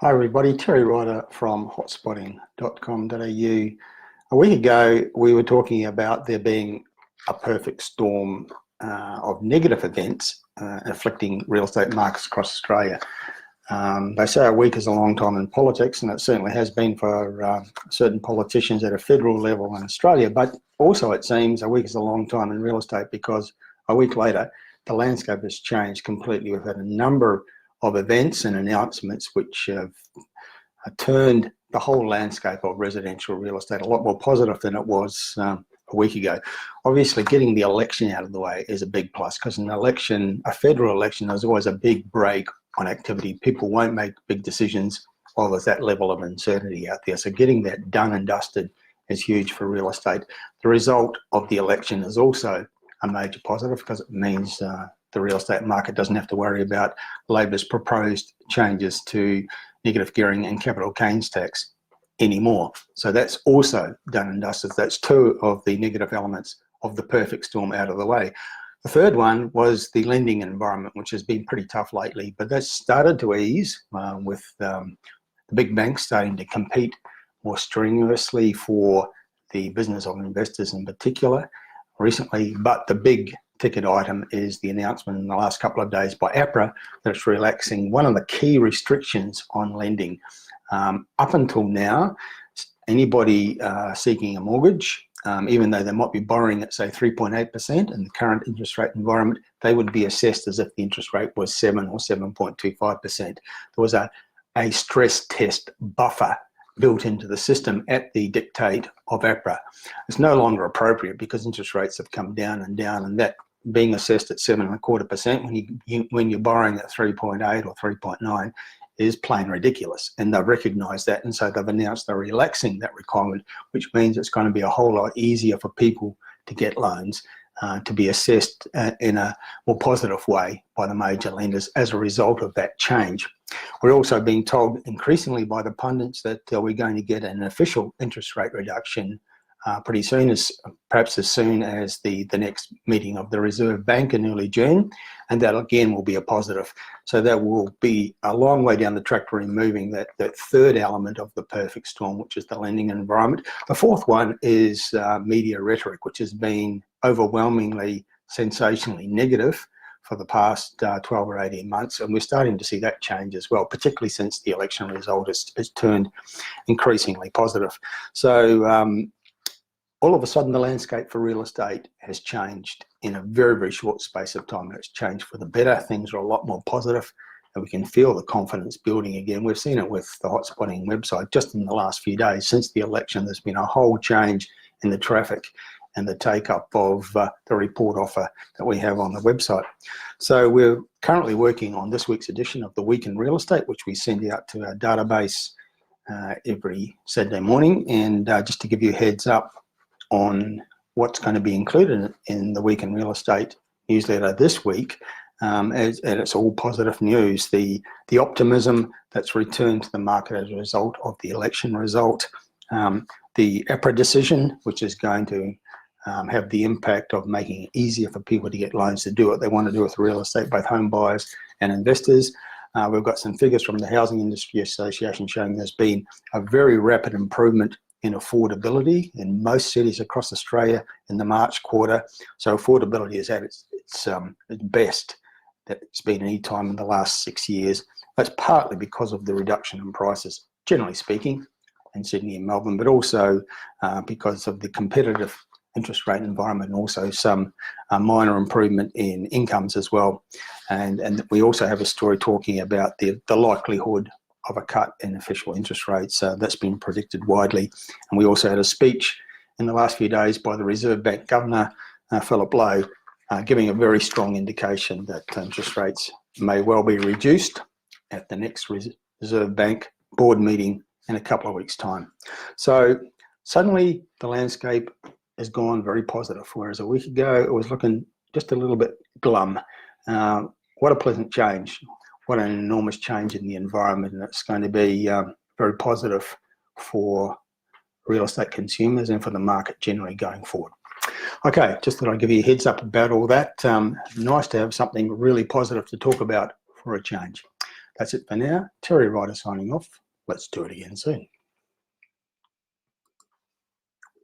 Hi everybody, Terry Ryder from hotspotting.com.au. A week ago we were talking about there being a perfect storm of negative events afflicting real estate markets across Australia. They say a week is a long time in politics, and it certainly has been for certain politicians at a federal level in Australia, but also it seems a week is a long time in real estate because a week later the landscape has changed completely. We've had a number of events and announcements which have turned the whole landscape of residential real estate a lot more positive than it was a week ago. Obviously, getting the election out of the way is a big plus, because an election, a federal election, is always a big break on activity. People won't make big decisions while there's that level of uncertainty out there. So getting that done and dusted is huge for real estate. The result of the election is also a major positive, because it means the real estate market doesn't have to worry about Labor's proposed changes to negative gearing and capital gains tax anymore. So that's also done and dusted. That's two of the negative elements of the perfect storm out of the way. The third one was the lending environment, which has been pretty tough lately, but that's started to ease with the big banks starting to compete more strenuously for the business of investors in particular recently. But the big ticket item is the announcement in the last couple of days by APRA that it's relaxing one of the key restrictions on lending. Up until now, anybody seeking a mortgage, even though they might be borrowing at say 3.8% in the current interest rate environment, they would be assessed as if the interest rate was 7 or 7.25%. There was a stress test buffer built into the system at the dictate of APRA. It's no longer appropriate because interest rates have come down, and that being assessed at 7.25% when you're borrowing at 3.8 or 3.9 is plain ridiculous, and they've recognised that, and so they've announced they're relaxing that requirement, which means it's going to be a whole lot easier for people to get loans, to be assessed in a more positive way by the major lenders as a result of that change. We're also being told increasingly by the pundits that we're going to get an official interest rate reduction pretty soon, perhaps as soon as the next meeting of the Reserve Bank in early June, and that again will be a positive. So that will be a long way down the track to removing that third element of the perfect storm, which is the lending environment. The fourth one is media rhetoric, which has been overwhelmingly sensationally negative for the past 12 or 18 months, and we're starting to see that change as well, particularly since the election result has turned increasingly positive. So all of a sudden the landscape for real estate has changed in a very, very short space of time, and it's changed for the better. Things are a lot more positive, and we can feel the confidence building again. We've seen it with the Hotspotting website just in the last few days. Since the election, there's been a whole change in the traffic and the take-up of the report offer that we have on the website. So we're currently working on this week's edition of the Week in Real Estate, which we send out to our database every Saturday morning. And just to give you a heads up on what's going to be included in the Week in Real Estate newsletter this week, and it's all positive news. The optimism that's returned to the market as a result of the election result, the APRA decision, which is going to have the impact of making it easier for people to get loans to do what they want to do with real estate, both home buyers and investors. We've got some figures from the Housing Industry Association showing there's been a very rapid improvement in affordability in most cities across Australia in the March quarter. So affordability is at its best that it's been any time in the last 6 years. That's partly because of the reduction in prices, generally speaking, in Sydney and Melbourne, but also because of the competitive interest rate environment, and also some minor improvement in incomes as well. And we also have a story talking about the likelihood of a cut in official interest rates. That's been predicted widely. And we also had a speech in the last few days by the Reserve Bank Governor, Philip Lowe, giving a very strong indication that interest rates may well be reduced at the next Reserve Bank board meeting in a couple of weeks' time. So suddenly the landscape has gone very positive, whereas a week ago it was looking just a little bit glum. What a pleasant change. What an enormous change in the environment, and it's going to be very positive for real estate consumers and for the market generally going forward. Okay, just thought I'd give you a heads up about all that. Nice to have something really positive to talk about for a change. That's it for now. Terry Ryder signing off. Let's do it again soon.